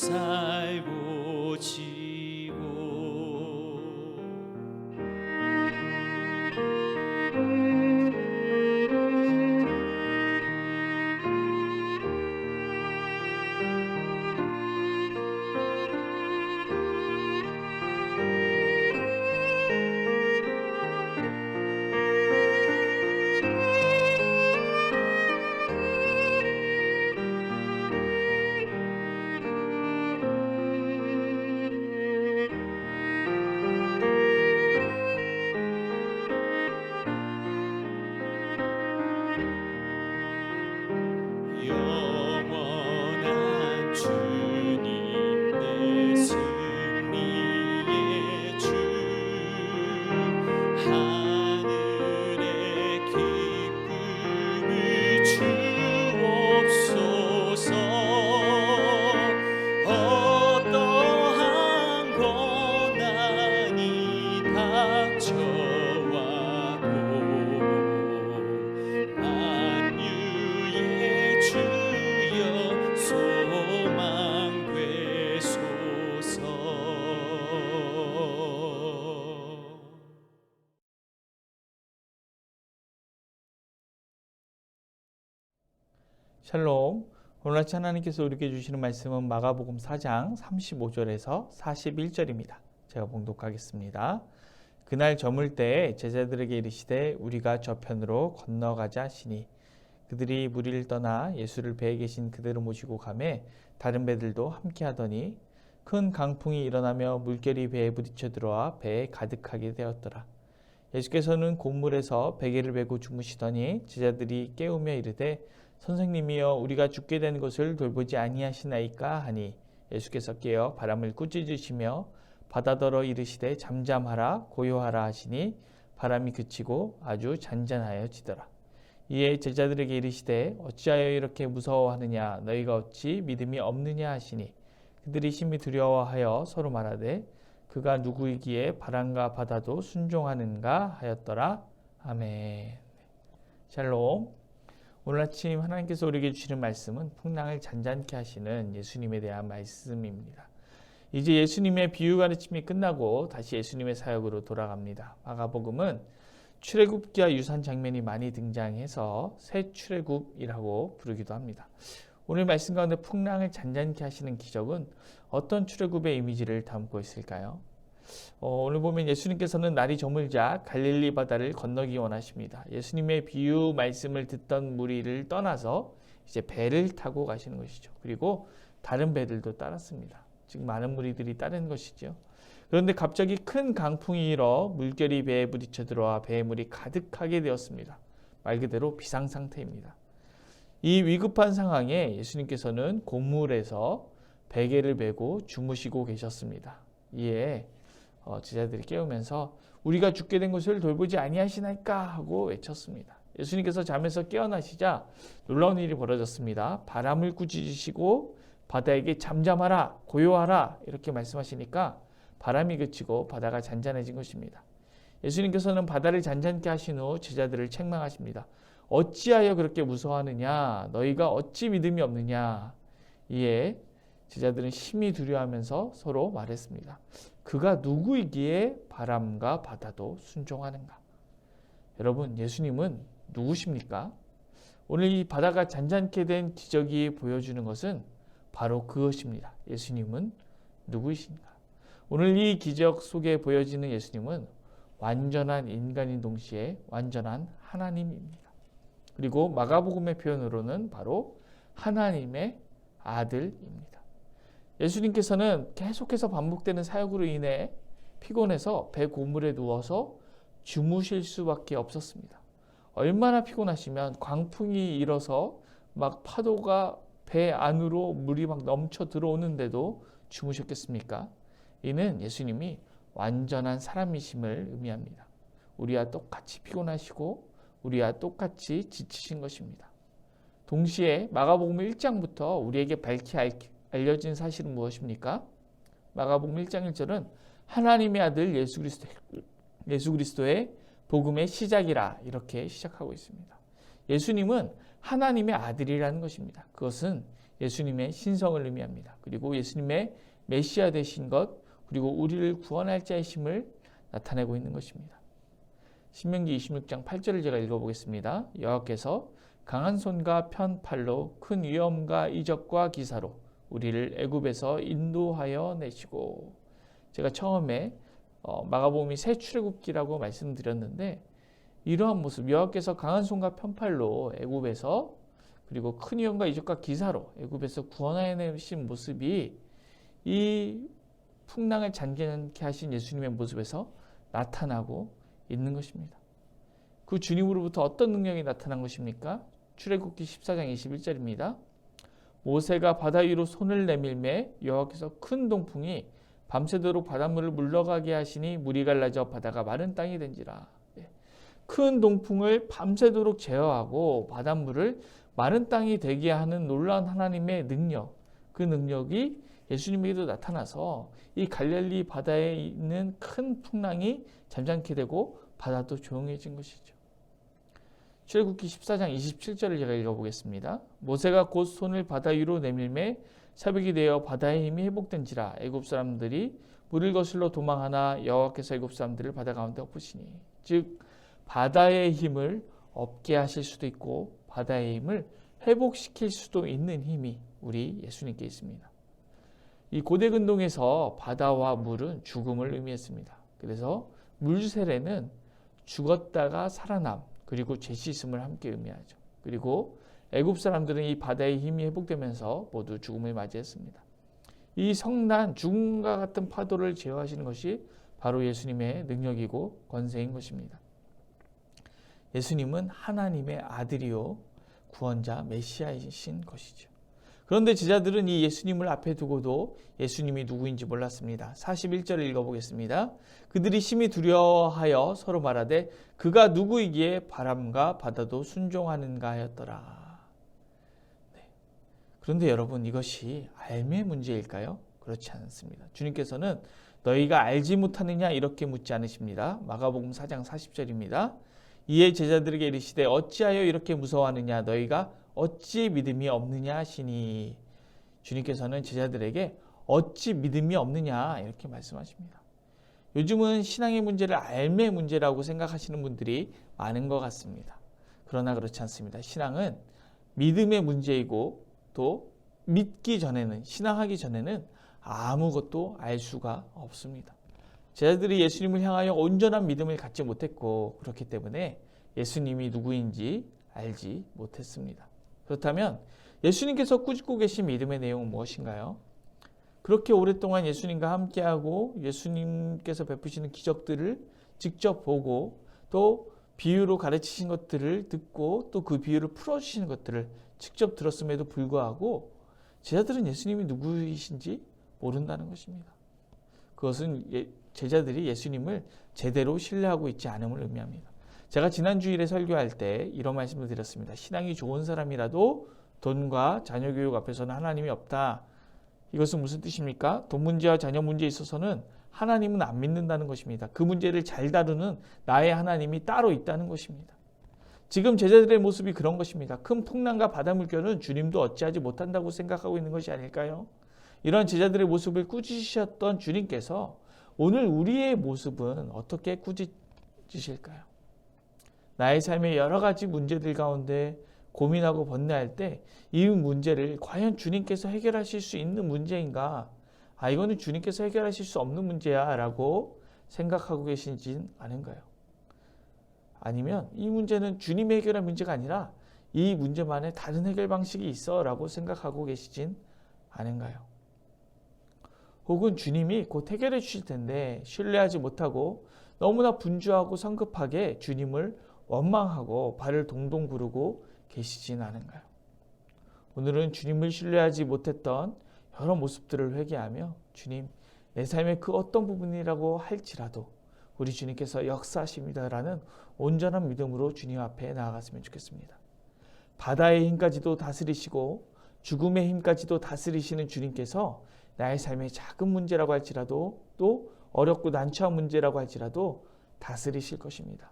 살고 지고 영원한 주님 내 승리의 주 하늘의 기쁨을 주옵소서 어떠한 고난이 닥쳐와도 만유의 주여 소망 되소서. 샬롬. 오늘 아침 하나님께서 우리에게 주시는 말씀은 마가복음 4장 35절에서 41절입니다. 제가 봉독하겠습니다. 그날 저물 때에 제자들에게 이르시되 우리가 저편으로 건너가자 하시니 그들이 무리를 떠나 예수를 배에 계신 그대로 모시고 가매 다른 배들도 함께 하더니 큰 강풍이 일어나며 물결이 배에 부딪혀 들어와 배에 가득하게 되었더라. 예수께서는 곧물에서 베개를 베고 주무시더니 제자들이 깨우며 이르되 선생님이여 우리가 죽게 된 것을 돌보지 아니하시나이까 하니 예수께서 깨어 바람을 꾸짖으시며 바다더러 이르시되 잠잠하라 고요하라 하시니 바람이 그치고 아주 잔잔하여지더라. 이에 제자들에게 이르시되 어찌하여 이렇게 무서워하느냐 너희가 어찌 믿음이 없느냐 하시니 그들이 심히 두려워하여 서로 말하되 그가 누구이기에 바람과 바다도 순종하는가 하였더라. 아멘. 샬롬. 오늘 아침 하나님께서 우리에게 주시는 말씀은 풍랑을 잔잔케 하시는 예수님에 대한 말씀입니다. 이제 예수님의 비유 가르침이 끝나고 다시 예수님의 사역으로 돌아갑니다. 마가복음은 출애굽기와 유사한 장면이 많이 등장해서 새 출애굽이라고 부르기도 합니다. 오늘 말씀 가운데 풍랑을 잔잔케 하시는 기적은 어떤 출애굽의 이미지를 담고 있을까요? 오늘 보면 예수님께서는 날이 저물자 갈릴리 바다를 건너기 원하십니다. 예수님의 비유 말씀을 듣던 무리를 떠나서 이제 배를 타고 가시는 것이죠. 그리고 다른 배들도 따랐습니다. 즉 많은 무리들이 따른 것이죠. 그런데 갑자기 큰 강풍이 일어 물결이 배에 부딪혀 들어와 배에 물이 가득하게 되었습니다. 말 그대로 비상 상태입니다. 이 위급한 상황에 예수님께서는 곧물에서 베개를 메고 주무시고 계셨습니다. 이에 제자들이 깨우면서 우리가 죽게 된 것을 돌보지 아니하시나이까 하고 외쳤습니다. 예수님께서 잠에서 깨어나시자 놀라운 일이 벌어졌습니다. 바람을 꾸짖으시고 바다에게 잠잠하라 고요하라 이렇게 말씀하시니까 바람이 그치고 바다가 잔잔해진 것입니다. 예수님께서는 바다를 잔잔케 하신 후 제자들을 책망하십니다. 어찌하여 그렇게 무서워하느냐 너희가 어찌 믿음이 없느냐. 이에 제자들은 심히 두려워하면서 서로 말했습니다. 그가 누구이기에 바람과 바다도 순종하는가. 여러분 예수님은 누구십니까? 오늘 이 바다가 잔잔케 된 기적이 보여주는 것은 바로 그것입니다. 예수님은 누구이신가? 오늘 이 기적 속에 보여지는 예수님은 완전한 인간인 동시에 완전한 하나님입니다. 그리고 마가복음의 표현으로는 바로 하나님의 아들입니다. 예수님께서는 계속해서 반복되는 사역으로 인해 피곤해서 배 고물에 누워서 주무실 수밖에 없었습니다. 얼마나 피곤하시면 광풍이 일어서 막 파도가 배 안으로 물이 막 넘쳐 들어오는데도 주무셨겠습니까? 이는 예수님이 완전한 사람이심을 의미합니다. 우리와 똑같이 피곤하시고 우리와 똑같이 지치신 것입니다. 동시에 마가복음 1장부터 우리에게 밝히 알려진 사실은 무엇입니까? 마가복음 1장 1절은 하나님의 아들 예수 그리스도의 복음의 시작이라 이렇게 시작하고 있습니다. 예수님은 하나님의 아들이라는 것입니다. 그것은 예수님의 신성을 의미합니다. 그리고 예수님의 메시아 되신 것, 그리고 우리를 구원할 자이심을 나타내고 있는 것입니다. 신명기 26장 8절을 제가 읽어보겠습니다. 여호와께서 강한 손과 편 팔로 큰 위엄과 이적과 기사로 우리를 애굽에서 인도하여 내시고, 제가 처음에 마가복음이 새 출애굽기라고 말씀드렸는데, 이러한 모습, 여호와께서 강한 손과 편팔로 애굽에서, 그리고 큰 위엄과 이적과 기사로 애굽에서 구원하여 내신 모습이 이 풍랑을 잠잠케 하신 예수님의 모습에서 나타나고 있는 것입니다. 그 주님으로부터 어떤 능력이 나타난 것입니까? 출애굽기 14장 21절입니다. 모세가 바다 위로 손을 내밀매 여호와께서 큰 동풍이 밤새도록 바닷물을 물러가게 하시니 물이 갈라져 바다가 마른 땅이 된지라. 큰 동풍을 밤새도록 제어하고 바닷물을 마른 땅이 되게 하는 놀라운 하나님의 능력, 그 능력이 예수님에게도 나타나서 이 갈릴리 바다에 있는 큰 풍랑이 잠잠케 되고 바다도 조용해진 것이죠. 출애굽기 14장 27절을 제가 읽어보겠습니다. 모세가 곧 손을 바다 위로 내밀매 새벽이 되어 바다의 힘이 회복된지라. 애굽 사람들이 물을 거슬러 도망하나 여호와께서 애굽 사람들을 바다 가운데 엎으시니. 즉 바다의 힘을 없게 하실 수도 있고 바다의 힘을 회복시킬 수도 있는 힘이 우리 예수님께 있습니다. 이 고대 근동에서 바다와 물은 죽음을 의미했습니다. 그래서 물세례는 죽었다가 살아남, 그리고 죄 씻음을 함께 의미하죠. 그리고 애굽 사람들은 이 바다의 힘이 회복되면서 모두 죽음을 맞이했습니다. 이 성난, 죽음과 같은 파도를 제어하시는 것이 바로 예수님의 능력이고 권세인 것입니다. 예수님은 하나님의 아들이요 구원자 메시아이신 것이죠. 그런데 제자들은 이 예수님을 앞에 두고도 예수님이 누구인지 몰랐습니다. 41절을 읽어보겠습니다. 그들이 심히 두려워하여 서로 말하되 그가 누구이기에 바람과 바다도 순종하는가 하였더라. 네. 그런데 여러분, 이것이 알미의 문제일까요? 그렇지 않습니다. 주님께서는 너희가 알지 못하느냐 이렇게 묻지 않으십니다. 마가복음 4장 40절입니다. 이에 제자들에게 이르시되 어찌하여 이렇게 무서워하느냐 너희가 어찌 믿음이 없느냐 하시니. 주님께서는 제자들에게 어찌 믿음이 없느냐 이렇게 말씀하십니다. 요즘은 신앙의 문제를 알매의 문제라고 생각하시는 분들이 많은 것 같습니다. 그러나 그렇지 않습니다. 신앙은 믿음의 문제이고 또 믿기 전에는, 신앙하기 전에는 아무것도 알 수가 없습니다. 제자들이 예수님을 향하여 온전한 믿음을 갖지 못했고 그렇기 때문에 예수님이 누구인지 알지 못했습니다. 그렇다면 예수님께서 꾸짖고 계신 믿음의 내용은 무엇인가요? 그렇게 오랫동안 예수님과 함께하고 예수님께서 베푸시는 기적들을 직접 보고 또 비유로 가르치신 것들을 듣고 또 그 비유를 풀어주시는 것들을 직접 들었음에도 불구하고 제자들은 예수님이 누구이신지 모른다는 것입니다. 그것은 제자들이 예수님을 제대로 신뢰하고 있지 않음을 의미합니다. 제가 지난 주일에 설교할 때 이런 말씀을 드렸습니다. 신앙이 좋은 사람이라도 돈과 자녀 교육 앞에서는 하나님이 없다. 이것은 무슨 뜻입니까? 돈 문제와 자녀 문제에 있어서는 하나님은 안 믿는다는 것입니다. 그 문제를 잘 다루는 나의 하나님이 따로 있다는 것입니다. 지금 제자들의 모습이 그런 것입니다. 큰 풍랑과 바닷물결은 주님도 어찌하지 못한다고 생각하고 있는 것이 아닐까요? 이런 제자들의 모습을 꾸짖으셨던 주님께서 오늘 우리의 모습은 어떻게 꾸짖으실까요? 나의 삶의 여러 가지 문제들 가운데 고민하고 번뇌할 때 이 문제를 과연 주님께서 해결하실 수 있는 문제인가? 이거는 주님께서 해결하실 수 없는 문제야 라고 생각하고 계신지는 않은가요? 아니면 이 문제는 주님이 해결할 문제가 아니라 이 문제만에 다른 해결 방식이 있어 라고 생각하고 계시진 않은가요? 혹은 주님이 곧 해결해 주실 텐데 신뢰하지 못하고 너무나 분주하고 성급하게 주님을 원망하고 발을 동동 구르고 계시진 않은가요? 오늘은 주님을 신뢰하지 못했던 여러 모습들을 회개하며 주님, 내 삶의 그 어떤 부분이라고 할지라도 우리 주님께서 역사하십니다라는 온전한 믿음으로 주님 앞에 나아갔으면 좋겠습니다. 바다의 힘까지도 다스리시고 죽음의 힘까지도 다스리시는 주님께서 나의 삶의 작은 문제라고 할지라도 또 어렵고 난처한 문제라고 할지라도 다스리실 것입니다.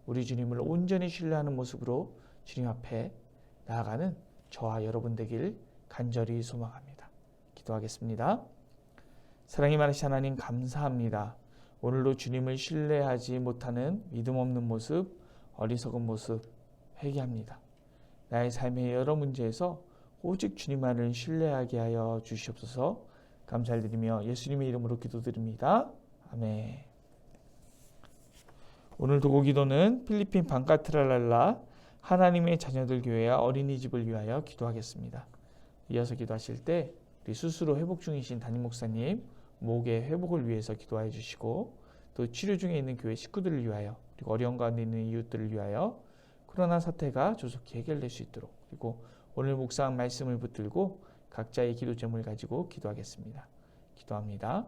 우리 주님을 온전히 신뢰하는 모습으로 주님 앞에 나아가는 저와 여러분 되길 간절히 소망합니다. 기도하겠습니다. 사랑이 많으신 하나님 감사합니다. 오늘도 주님을 신뢰하지 못하는 믿음 없는 모습, 어리석은 모습 회개합니다. 나의 삶의 여러 문제에서 오직 주님만을 신뢰하게 하여 주시옵소서. 감사를 드리며 예수님의 이름으로 기도드립니다. 아멘. 오늘 도고 기도는 필리핀 방카트랄랄라 하나님의 자녀들 교회와 어린이집을 위하여 기도하겠습니다. 이어서 기도하실 때 우리 스스로 회복 중이신 담임 목사님 목의 회복을 위해서 기도해 주시고, 또 치료 중에 있는 교회 식구들을 위하여, 그리고 어려운 가운데 있는 이웃들을 위하여 코로나 사태가 조속히 해결될 수 있도록, 그리고 오늘 묵상한 말씀을 붙들고 각자의 기도 제목을 가지고 기도하겠습니다. 기도합니다.